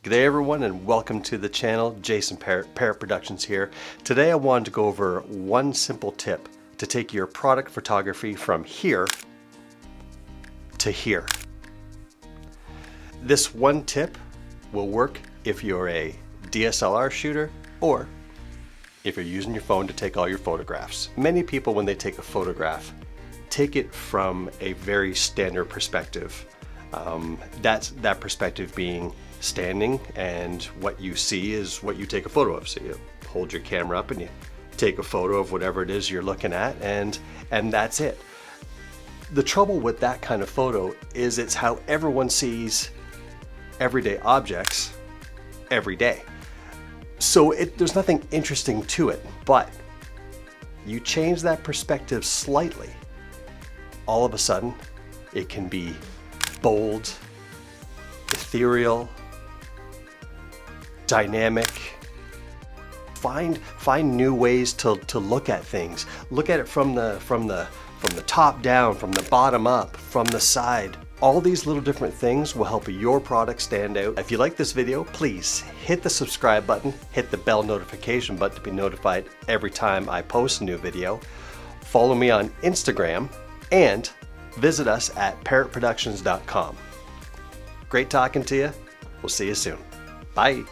G'day everyone and welcome to the channel. Jason Parrott Productions here. Today I wanted to go over one simple tip to take your product photography from here to here. This one tip will work if you're a DSLR shooter or if you're using your phone to take all your photographs. Many people, when they take a photograph, take it from a very standard perspective. That perspective being standing, and what you see is what you take a photo of. So you hold your camera up and you take a photo of whatever it is you're looking at, and that's it. The trouble with that kind of photo is it's how everyone sees everyday objects every day. So there's nothing interesting to it, but you change that perspective slightly, all of a sudden it can be bold, ethereal, dynamic. Find new ways to look at things. Look at it from the top down, from the bottom up, from the side. All these little different things will help your product stand out. If you like this video, please hit the subscribe button, hit the bell notification button to be notified every time I post a new video. Follow me on Instagram and visit us at parrotproductions.com. Great talking to you. We'll see you soon. Bye.